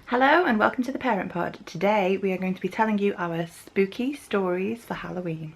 Hello and welcome to the Parent Pod. Today we are going to be telling you our spooky stories for Halloween.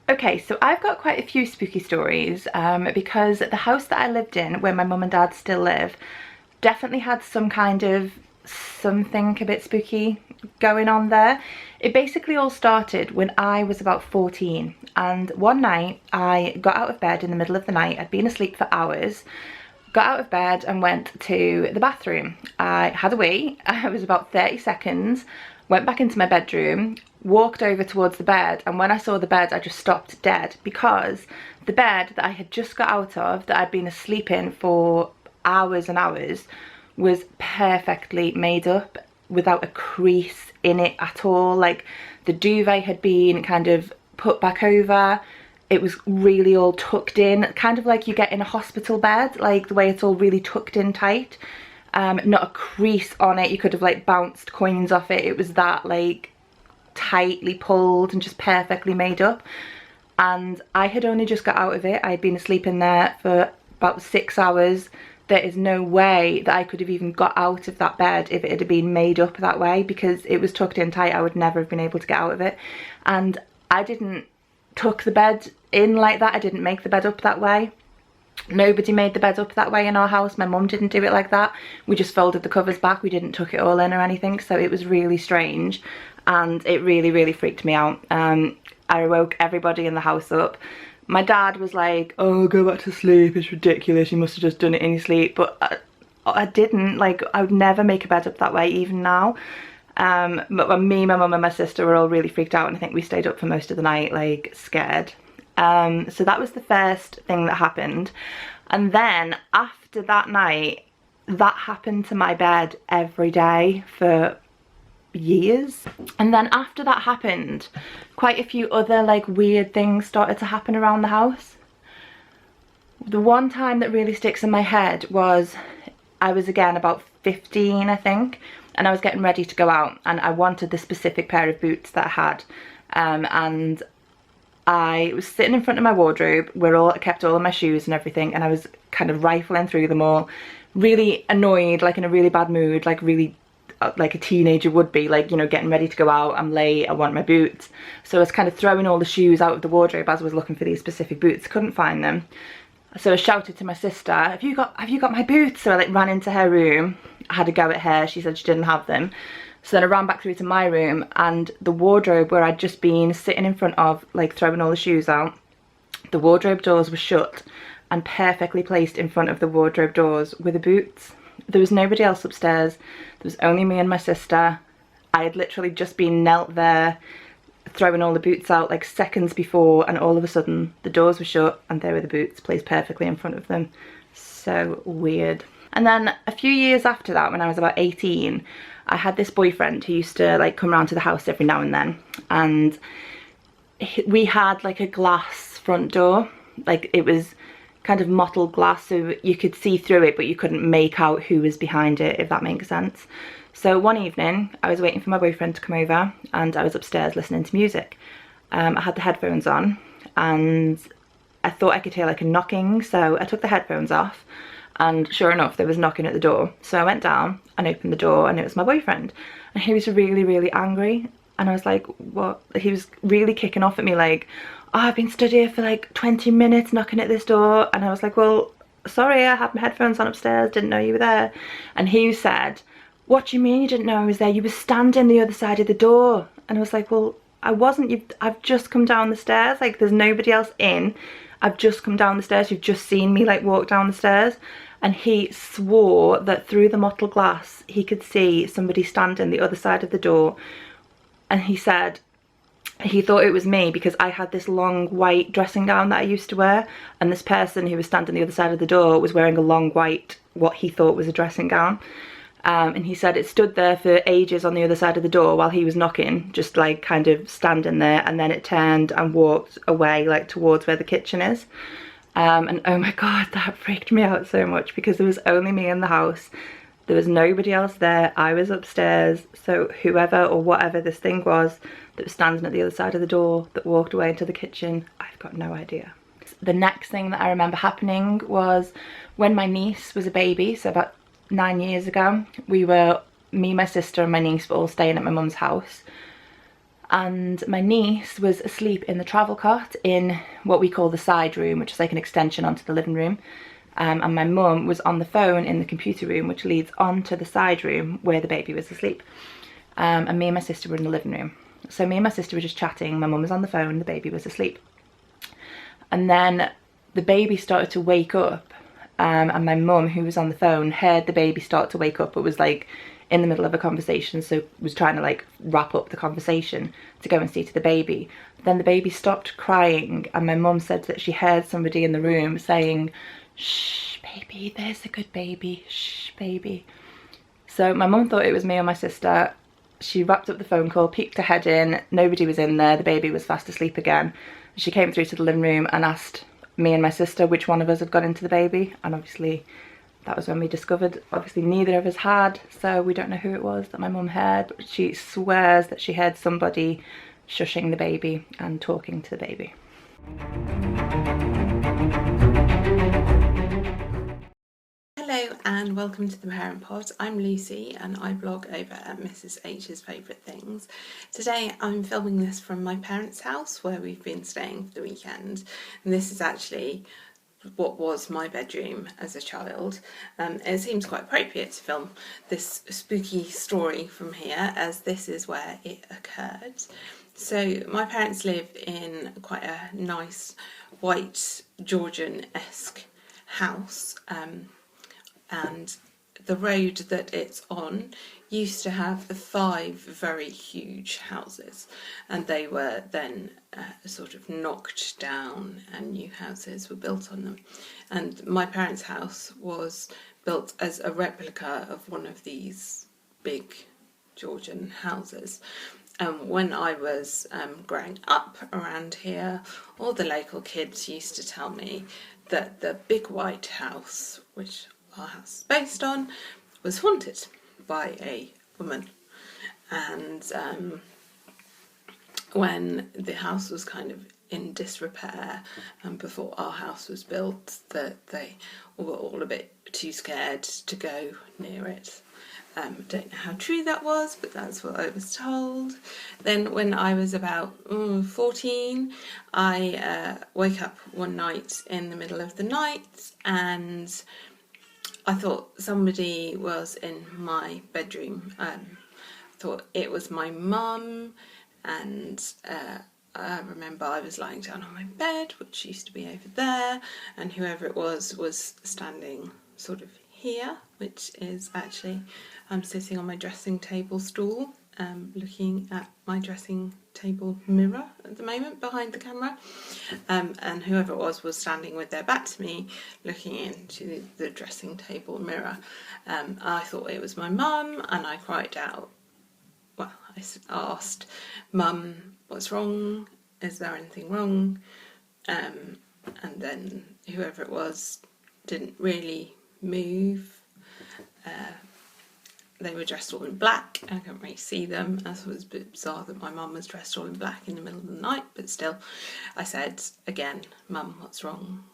Okay, so I've got quite a few spooky stories because the house that I lived in, where my mum and dad still live, definitely had some kind of something a bit spooky going on there. It basically all started when I was about 14, and one night I got out of bed in the middle of the night. I'd been asleep for hours, got out of bed and went to the bathroom. I had a wee, it was about 30 seconds, went back into my bedroom, walked over towards the bed, and when I saw the bed I just stopped dead, because the bed that I had just got out of, that I'd been asleep in for hours and hours, was perfectly made up without a crease in it at all. Like, the duvet had been kind of put back over, it was really all tucked in, kind of like you get in a hospital bed, like the way it's all really tucked in tight. Not a crease on it, you could have like bounced coins off it. It was that like tightly pulled and just perfectly made up. And I had only just got out of it. I had been asleep in there for about 6 hours. There is no way that I could have even got out of that bed if it had been made up that way, because it was tucked in tight. I would never have been able to get out of it. And I didn't tuck the bed in like that. I didn't make the bed up that way. Nobody made the bed up that way in our house. My mum didn't do it like that. We just folded the covers back. We didn't tuck it all in or anything. So it was really strange, and it really freaked me out. I woke everybody in the house up. My dad was like, "Oh, go back to sleep, it's ridiculous, you must have just done it in your sleep." But I didn't. Like, I would never make a bed up that way, even now. But me, my mum and my sister were all really freaked out, and I think we stayed up for most of the night, like, scared. So that was the first thing that happened. And then after that night, that happened to my bed every day for years. And then after that happened, quite a few other like weird things started to happen around the house. The one time that really sticks in my head was, I was again about 15, I think, and I was getting ready to go out, and I wanted the specific pair of boots that I had, and I was sitting in front of my wardrobe where I kept all of my shoes and everything, and I was kind of rifling through them all, really annoyed, like in a really bad mood, like really like a teenager would be, like, you know, getting ready to go out, I'm late, I want my boots. So I was kind of throwing all the shoes out of the wardrobe as I was looking for these specific boots, couldn't find them. So I shouted to my sister, have you got my boots? So I like ran into her room, I had a go at her, she said she didn't have them. So then I ran back through to my room, and the wardrobe where I'd just been sitting in front of, like throwing all the shoes out, the wardrobe doors were shut and perfectly placed in front of the wardrobe doors were the boots. There was nobody else upstairs, there was only me and my sister. I had literally just been knelt there throwing all the boots out like seconds before, and all of a sudden the doors were shut and there were the boots placed perfectly in front of them. So weird. And then a few years after that, when I was about 18, I had this boyfriend who used to like come around to the house every now and then, and we had like a glass front door, like it was kind of mottled glass, so you could see through it but you couldn't make out who was behind it, if that makes sense. So one evening I was waiting for my boyfriend to come over, and I was upstairs listening to music. I had the headphones on, and I thought I could hear like a knocking, so I took the headphones off, and sure enough there was knocking at the door. So I went down and opened the door, and it was my boyfriend, and he was really angry, and I was like, what? He was really kicking off at me like, "Oh, I've been stood here for like 20 minutes knocking at this door." And I was like, "Well, sorry, I had my headphones on upstairs, didn't know you were there." And he said, "What do you mean you didn't know I was there? You were standing the other side of the door." And I was like, "Well, I wasn't. I've just come down the stairs, like there's nobody else in. I've just come down the stairs, you've just seen me like walk down the stairs." And he swore that through the mottled glass he could see somebody standing the other side of the door. And he said he thought it was me because I had this long white dressing gown that I used to wear, and this person who was standing the other side of the door was wearing a long white, what he thought was a dressing gown. And he said it stood there for ages on the other side of the door while he was knocking, just like kind of standing there, and then it turned and walked away like towards where the kitchen is. And oh my god, that freaked me out so much, because there was only me in the house. There was nobody else there. I was upstairs, so whoever or whatever this thing was that was standing at the other side of the door that walked away into the kitchen, I've got no idea. the next thing that I remember happening was when my niece was a baby, so about 9 years ago, me, my sister and my niece were all staying at my mum's house, and my niece was asleep in the travel cot in what we call the side room, which is like an extension onto the living room, and my mum was on the phone in the computer room, which leads onto the side room where the baby was asleep, and me and my sister were in the living room. So me and my sister were just chatting, my mum was on the phone, the baby was asleep. And then the baby started to wake up, and my mum, who was on the phone, heard the baby start to wake up. It was like in the middle of a conversation, so was trying to like wrap up the conversation to go and see to the baby. Then the baby stopped crying, and my mum said that she heard somebody in the room saying, "Shh, baby, there's a good baby, shh, baby." So my mum thought it was me or my sister. She wrapped up the phone call, peeked her head in, nobody was in there, the baby was fast asleep again. She came through to the living room and asked me and my sister which one of us had gone into the baby, and obviously that was when we discovered, obviously neither of us had, so we don't know who it was that my mum heard, but she swears that she heard somebody shushing the baby and talking to the baby. Hello and welcome to the Parent Pod. I'm Lucy and I blog over at Mrs H's Favourite Things. Today I'm filming this from my parents' house where we've been staying for the weekend, and this is actually what was my bedroom as a child. It seems quite appropriate to film this spooky story from here, as this is where it occurred. So my parents live in quite a nice white Georgian-esque house, and the road that it's on used to have 5 very huge houses, and they were then sort of knocked down and new houses were built on them. And my parents' house was built as a replica of one of these big Georgian houses. When I was growing up around here, all the local kids used to tell me that the big white house, which our house is based on, was haunted by a woman. And when the house was kind of in disrepair before our house was built, that they were all a bit too scared to go near it. I don't know how true that was, but that's what I was told. Then when I was about 14, I woke up one night in the middle of the night and I thought somebody was in my bedroom. I thought it was my mum, and I remember I was lying down on my bed, which used to be over there, and whoever it was standing sort of here, which is actually, I'm sitting on my dressing table stool, looking at my dressing table mirror at the moment behind the camera, and whoever it was standing with their back to me looking into the dressing table mirror. I thought it was my mum, and I cried out. Well, I asked, "Mum, what's wrong? Is there anything wrong?" And then whoever it was didn't really move. They were dressed all in black, and I couldn't really see them, as it was a bit bizarre that my mum was dressed all in black in the middle of the night, but still, I said again, "Mum, what's wrong?"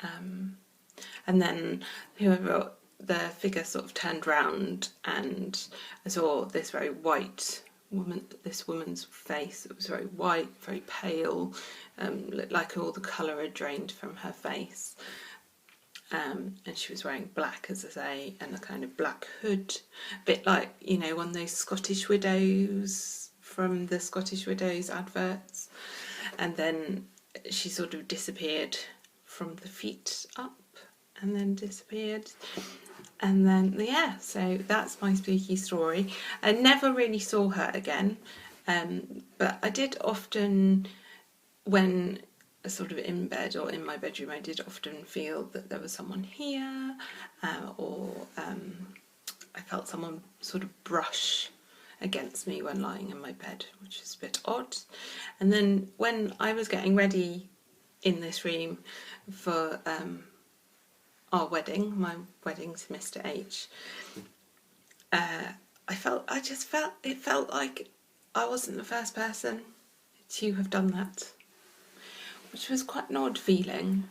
And then the figure sort of turned round, and I saw this very white woman, this woman's face. It was very white, very pale, looked like all the colour had drained from her face. And she was wearing black, as I say, and a kind of black hood, a bit like, you know, one of those Scottish widows from the Scottish Widows adverts. And then she sort of disappeared from the feet up, and then disappeared. And then, yeah, so that's my spooky story. I never really saw her again, but I did often, when sort of in bed or in my bedroom, I did often feel that there was someone here, or I felt someone sort of brush against me when lying in my bed, which is a bit odd. And then when I was getting ready in this room for our wedding, my wedding to Mr H, it felt like I wasn't the first person to have done that, which was quite an odd feeling.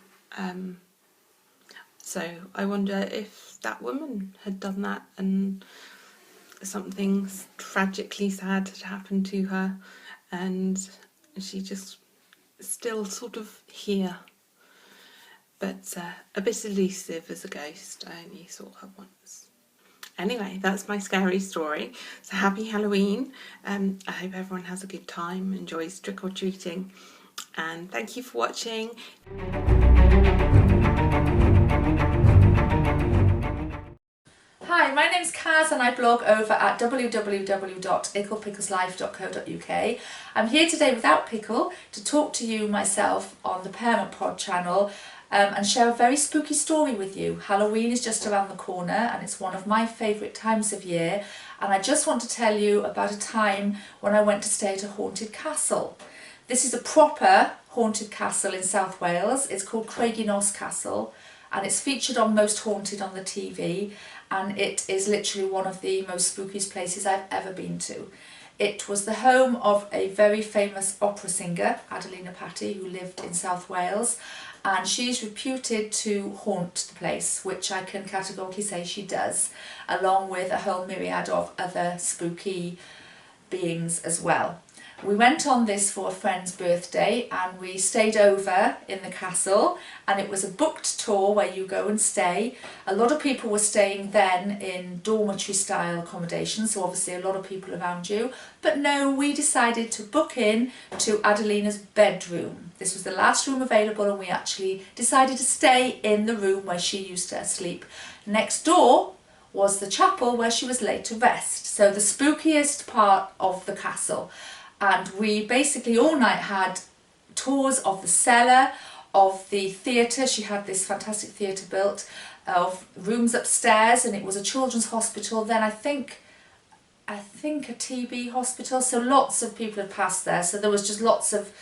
So I wonder if that woman had done that and something tragically sad had happened to her and she just still sort of here. But a bit elusive as a ghost. I only saw her once. Anyway, that's my scary story. So happy Halloween. I hope everyone has a good time, enjoys trick-or-treating. And thank you for watching. Hi, my name's Kaz and I blog over at www.icklepickleslife.co.uk. I'm here today without Pickle to talk to you myself on the Parent Pod channel and share a very spooky story with you. Halloween is just around the corner and it's one of my favourite times of year, and I just want to tell you about a time when I went to stay at a haunted castle. This is a proper haunted castle in South Wales. It's called Craigie-Nos Castle and it's featured on Most Haunted on the TV, and it is literally one of the most spookiest places I've ever been to. It was the home of a very famous opera singer, Adelina Patti, who lived in South Wales, and she's reputed to haunt the place, which I can categorically say she does, along with a whole myriad of other spooky beings as well. We went on this for a friend's birthday and we stayed over in the castle, and it was a booked tour where you go and stay. A lot of people were staying then in dormitory style accommodation, so obviously a lot of people around you. But no, we decided to book in to Adelina's bedroom. This was the last room available and we actually decided to stay in the room where she used to sleep. Next door was the chapel where she was laid to rest, so the spookiest part of the castle. And we basically all night had tours of the cellar, of the theatre. She had this fantastic theatre built, of rooms upstairs, and it was a children's hospital. Then I think a TB hospital. So lots of people had passed there. So there was just lots of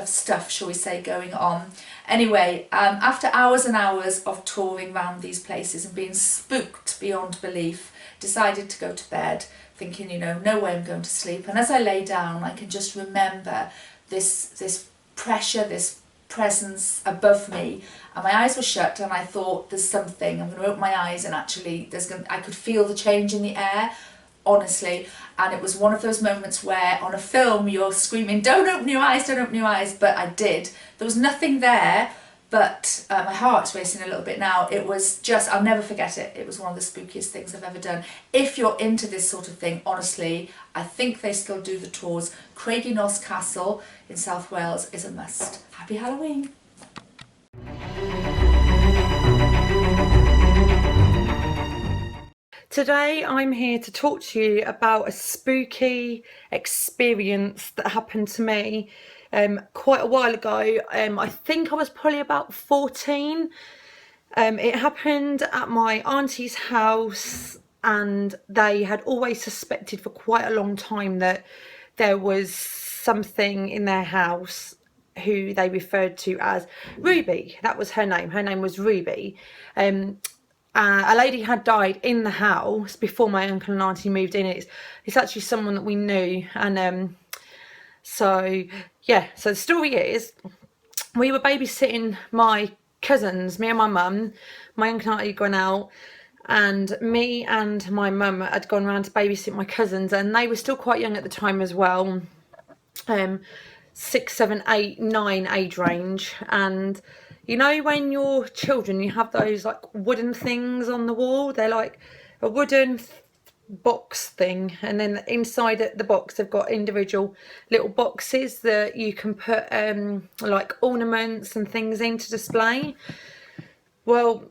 stuff, shall we say, going on. Anyway, after hours and hours of touring around these places and being spooked beyond belief, decided to go to bed, thinking, you know, no way I'm going to sleep. And as I lay down, I can just remember this pressure, this presence above me, and my eyes were shut and I thought, there's something. I'm going to open my eyes and actually I could feel the change in the air, honestly. And it was one of those moments where on a film you're screaming, don't open your eyes, don't open your eyes, but I did. There was nothing there, but my heart's racing a little bit now. It was just, I'll never forget it. It was one of the spookiest things I've ever done. If you're into this sort of thing, honestly, I think they still do the tours. Craigie-Nos Castle in South Wales is a must. Happy Halloween. Today I'm here to talk to you about a spooky experience that happened to me quite a while ago. I think I was probably about 14. It happened at my auntie's house, and they had always suspected for quite a long time that there was something in their house who they referred to as Ruby. That was her name. Her name was Ruby. A lady had died in the house before my uncle and auntie moved in. It's actually someone that we knew, and so the story is, we were babysitting my cousins, me and my mum. My uncle and auntie had gone out, and me and my mum had gone round to babysit my cousins, and they were still quite young at the time as well, 6, 7, 8, 9 age range. And you know, when you're children, you have those like wooden things on the wall. They're like a wooden box thing, and then inside the box they've got individual little boxes that you can put like ornaments and things in to display. Well,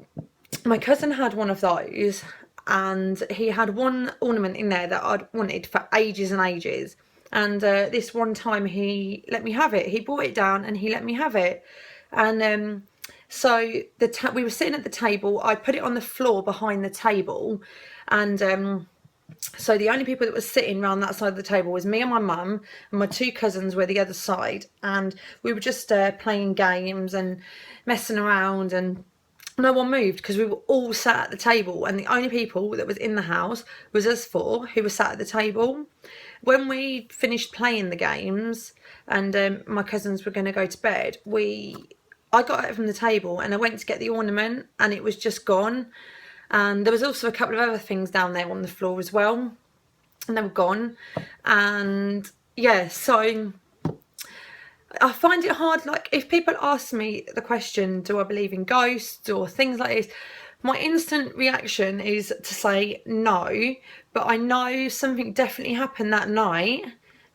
my cousin had one of those, and he had one ornament in there that I'd wanted for ages and ages. And this one time he let me have it. He brought it down and he let me have it. And so we were sitting at the table. I put it on the floor behind the table, and so the only people that were sitting around that side of the table was me and my mum, and my 2 cousins were the other side. And we were just playing games and messing around, and no one moved because we were all sat at the table, and the only people that was in the house was us 4 who were sat at the table. When we finished playing the games and my cousins were going to go to bed, I got it from the table and I went to get the ornament and it was just gone. And there was also a couple of other things down there on the floor as well, and they were gone. And yeah, so I find it hard, like if people ask me the question, do I believe in ghosts or things like this, my instant reaction is to say no, but I know something definitely happened that night.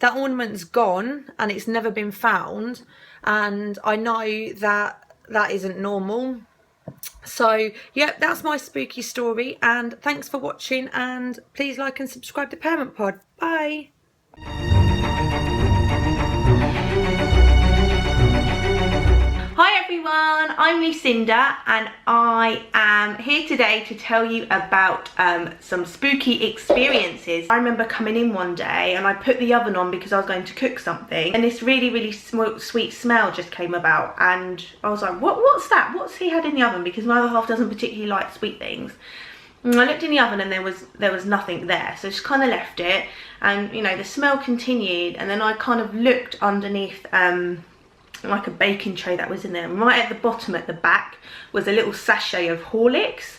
That ornament's gone and it's never been found, and I know that that isn't normal. So yeah, that's my spooky story, and thanks for watching, and please like and subscribe to Parent Pod. Bye. Hi everyone, I'm Lucinda and I am here today to tell you about some spooky experiences. I remember coming in one day and I put the oven on because I was going to cook something, and this really sweet smell just came about, and I was like, what's that? What's he had in the oven? Because my other half doesn't particularly like sweet things. And I looked in the oven and there was nothing there, so I just kind of left it, and you know, the smell continued, and then I kind of looked underneath like a baking tray that was in there, and right at the bottom at the back was a little sachet of Horlicks,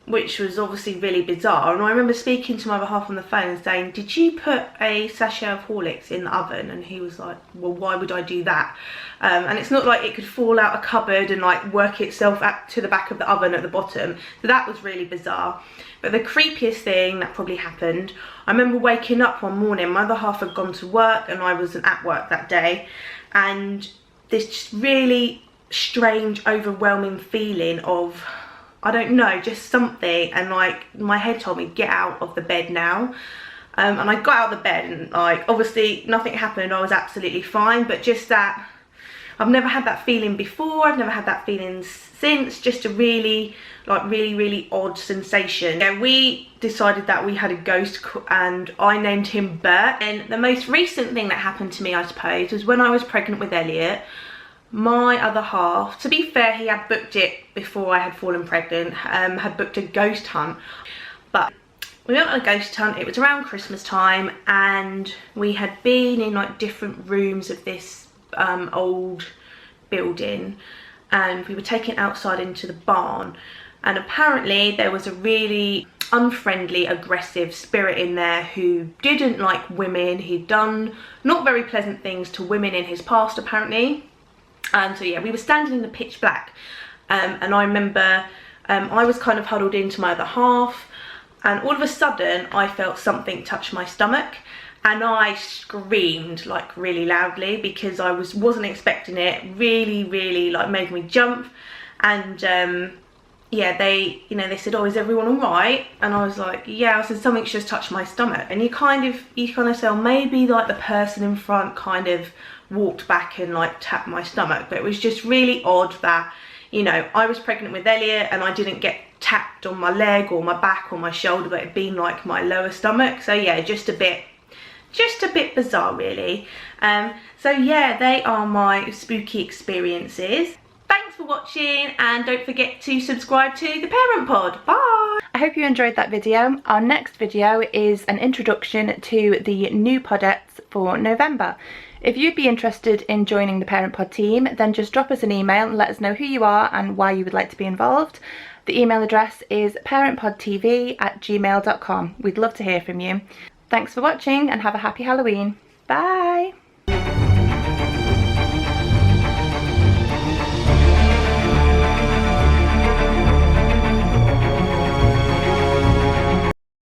which was obviously really bizarre. And I remember speaking to my other half on the phone and saying, did you put a sachet of Horlicks in the oven? And he was like, well, why would I do that? And it's not like it could fall out a cupboard and like work itself up to the back of the oven at the bottom. So that was really bizarre. But the creepiest thing that probably happened, I remember waking up one morning, my other half had gone to work and I wasn't at work that day, and this just really strange, overwhelming feeling of, I don't know, just something, and like my head told me, get out of the bed now. And I got out of the bed and like obviously nothing happened, I was absolutely fine, but just that, I've never had that feeling before, I've never had that feeling since, just a really odd sensation. Yeah, we decided that we had a ghost and I named him Bert. And the most recent thing that happened to me, I suppose, was when I was pregnant with Elliot. My other half, to be fair, he had booked it before I had fallen pregnant, had booked a ghost hunt. But we went on a ghost hunt, it was around Christmas time, and we had been in like different rooms of this old building, and we were taken outside into the barn, and apparently there was a really unfriendly, aggressive spirit in there who didn't like women. He'd done not very pleasant things to women in his past apparently. And so yeah, we were standing in the pitch black, and I remember I was kind of huddled into my other half, and all of a sudden I felt something touch my stomach, and I screamed like really loudly because I wasn't expecting it. Really like made me jump. And yeah, they said, oh, is everyone all right? And I was like, yeah. I said, something's just touched my stomach. And you kind of say, oh, maybe like the person in front kind of walked back and like tapped my stomach. But it was just really odd that, you know, I was pregnant with Elliot and I didn't get tapped on my leg or my back or my shoulder, but it'd been like my lower stomach. So yeah, just a bit bizarre really. So yeah, they are my spooky experiences. Thanks for watching, and don't forget to subscribe to the Parent Pod. Bye! I hope you enjoyed that video. Our next video is an introduction to the new Podettes for November. If you'd be interested in joining the Parent Pod team, then just drop us an email and let us know who you are and why you would like to be involved. The email address is parentpodtv@gmail.com. We'd love to hear from you. Thanks for watching and have a happy Halloween. Bye!